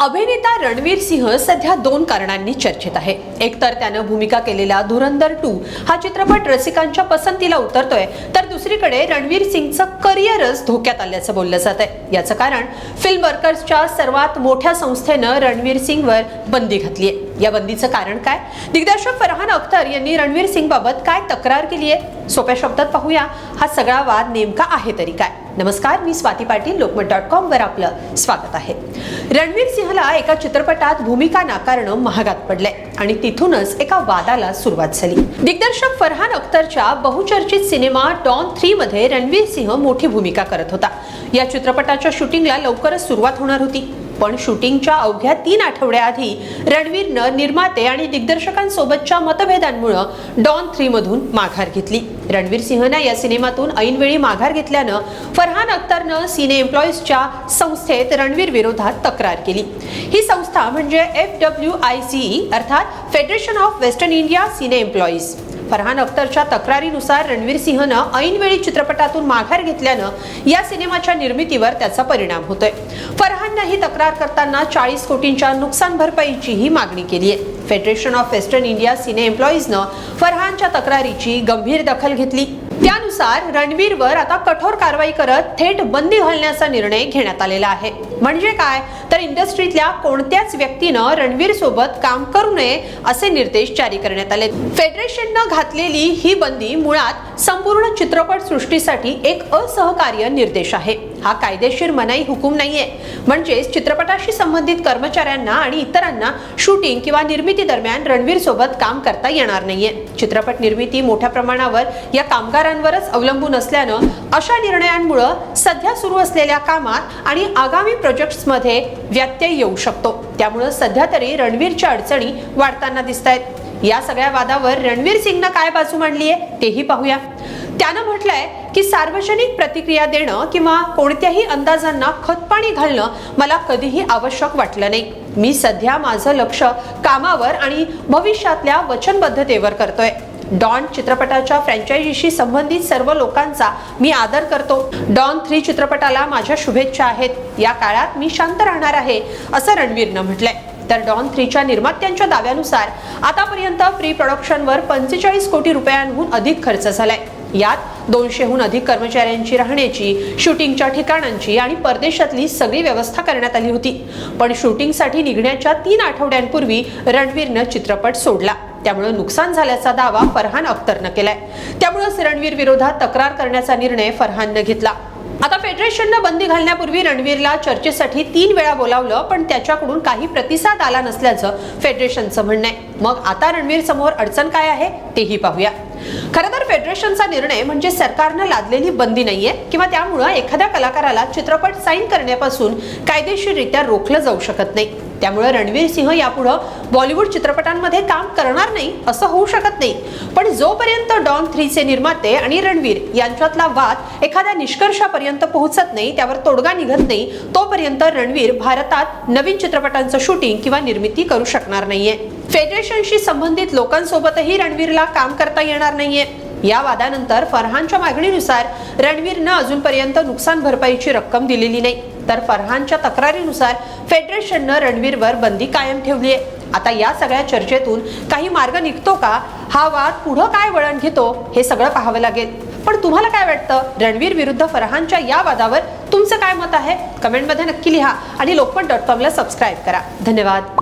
अभिनेता रणवीर सिंह सध्या दोन कारणांनी चर्चेत आहे. एकतर त्यानं भूमिका केलेला धुरंधर 2 हा चित्रपट रसिकांच्या पसंतीला उतरतोय, तर दुसरीकडे रणवीर सिंगचं करिअरच धोक्यात आल्याचं बोललं जात आहे. याचं कारण फिल्म वर्कर्सच्या सर्वात मोठ्या संस्थेनं रणवीर सिंगवर बंदी घातली आहे. या बंदीचं कारण काय? दिग्दर्शक फरहान अख्तर यांनी रणवीर सिंग बाबत काय तक्रार केली आहे? सोप्या शब्दात पाहूया हा सगळा वाद नेमका आहे तरी काय. नमस्कार, मी स्वाती पाटील. लोकमत.com वर आपलं स्वागत आहे. रणवीर सिंहला एका चित्रपटात भूमिका नाकारणं महागात पडलंय आणि तिथूनच एका वादाला सुरुवात झाली. दिग्दर्शक फरहान अख्तरच्या बहुचर्चित सिनेमा डॉन 3 मध्ये रणवीर सिंह मोठी भूमिका करत होता. या चित्रपटाच्या शूटिंगला लवकरच सुरुवात होणार होती, पण शूटिंगच्या अवघ्या 3 आठवड्याआधी रणवीरनं निर्माते आणि दिग्दर्शकांसोबतच्या मतभेदांमुळे डॉन 3 मधून माघार घेतली. रणवीर सिंहनं या सिनेमातून ऐनवेळी माघार घेतल्यानं फरहान अख्तरनं सिने एम्प्लॉईजच्या संस्थेत रणवीर विरोधात तक्रार केली. ही संस्था म्हणजे FWICE अर्थात federation of western India cine employees. Farhan अख्तरच्या तक्रारीनुसार रणवीर सिंहनं ऐनवेळी चित्रपटातून माघार घेतल्यानं या सिनेमाच्या निर्मितीवर त्याचा परिणाम होतोय. फरहाननं ही तक्रार करताना 40 कोटींच्या नुकसान भरपाईचीही मागणी केली आहे. फेडरेशन ऑफ वेस्टर्न इंडिया सिने एम्प्लॉईजनं फरहानच्या तक्रारीची गंभीर दखल घेतली. त्यानुसार रणवीरवर आता कठोर कारवाई करत थेट बंदी घालण्याचा निर्णय घेण्यात आलेला आहे. म्हणजे काय, तर इंडस्ट्रीतल्या कोणत्याच व्यक्तीनं रणवीर सोबत काम करू नये असे निर्देश जारी करण्यात आले. फेडरेशननं घातलेली ही बंदी मुळात संपूर्ण चित्रपट सृष्टीसाठी एक असहकार्य निर्देश आहे. हा कायदेशीर मनाई हुकूम नाहीये. म्हणजेच चित्रपटाशी संबंधित कर्मचाऱ्यांना आणि इतरांना शूटिंग किंवा निर्मिती दरम्यान रणवीर सोबत काम करता येणार नाहीये. चित्रपट निर्मिती मोठ्या प्रमाणावर या कामगारांवरच अवलंबून असल्यानं अशा निर्णयांमुळे सध्या सुरू असलेल्या कामात आणि आगामी प्रोजेक्ट्स मध्ये व्यत्यय येऊ शकतो. त्यामुळे सध्या तरी रणवीरच्या अडचणी वाढताना दिसतायत. या सगळ्या वादावर रणवीर सिंगनं काय बाजू मांडली आहे तेही पाहूया. त्यानं म्हटलंय की सार्वजनिक प्रतिक्रिया देणं किंवा कोणत्याही अंदाजांना खतपाणी घालणं मला कधीही आवश्यक वाटलं नाही. मी सध्या माझं लक्ष कामावर आणि भविष्यातल्या वचनबद्धतेवर करतोय. डॉन चित्रपटाच्या फ्रँचायझीशी संबंधित सर्व लोकांचा मी आदर करतो. डॉन 3 चित्रपटाला माझ्या शुभेच्छा आहेत. या काळात मी शांत राहणार आहे असं रणवीरनं म्हटलंय. तर डॉन 3च्या निर्मात्यांच्या दाव्यानुसार आतापर्यंत प्री प्रोडक्शनवर 45 कोटी रुपयांहून अधिक खर्च झालाय. यात 200हून अधिक कर्मचाऱ्यांची राहण्याची, शूटिंगच्या ठिकाणांची आणि परदेशातली सगळी व्यवस्था करण्यात आली होती. पण शूटिंगसाठी निघण्याच्या 3 आठवड्यांपूर्वी रणवीरनं चित्रपट सोडला. त्यामुळे नुकसान झाल्याचा दावा फरहान अख्तरनं केलाय. त्यामुळेच रणवीर विरोधात तक्रार करण्याचा निर्णय फरहाननं घेतला. आता फेडरेशननं बंदी घालण्यापूर्वी रणवीरला चर्चेसाठी 3 वेळा बोलावलं, पण त्याच्याकडून काही प्रतिसाद आला नसल्याचं फेडरेशनचं म्हणणं आहे. मग आता रणवीर समोर अडचण काय आहे तेही पाहूया. खरं तर फेडरेशनचा निर्णय म्हणजे सरकारनं लादलेली बंदी नाहीये किंवा त्यामुळे एखाद्या कलाकाराला चित्रपट साईन करण्यापासून कायदेशीररित्या रोखलं जाऊ शकत नाही. त्यामुळे रणवीर सिंह यापुढे बॉलिवूड चित्रपटांमध्ये काम करणार नाही असं होऊ शकत नाही. पण जोपर्यंत डॉन 3चे निर्माते आणि रणवीर यांच्यातला वाद एखाद्या निष्कर्षापर्यंत पोहोचत नाही, त्यावर तोडगा निघत नाही, तोपर्यंत रणवीर भारतात नवीन चित्रपटांचं शूटिंग किंवा निर्मिती करू शकणार नाहीये. फेडरेशनशी संबंधित लोकांसोबतही रणवीरला काम करता येणार नाहीये. या वादानंतर फरहानच्या मागणीनुसार रणवीरनं अजूनपर्यंत नुकसान भरपाईची रक्कम दिलेली नाही. तर फरहानच्या तक्रारीनुसार फेडरेशननं रणवीरवर बंदी कायम ठेवली आहे. आता या सगळ्या चर्चेतून काही मार्ग निघतो का? हा वाद पुढं काय वळण घेतो हे सगळं पाहावं लागेल. पण तुम्हाला काय वाटतं? रणवीर विरुद्ध फरहानच्या या वादावर तुमचं काय मत आहे? कमेंटमध्ये नक्की लिहा आणि लोकमत.com ला सबस्क्राईब करा. धन्यवाद.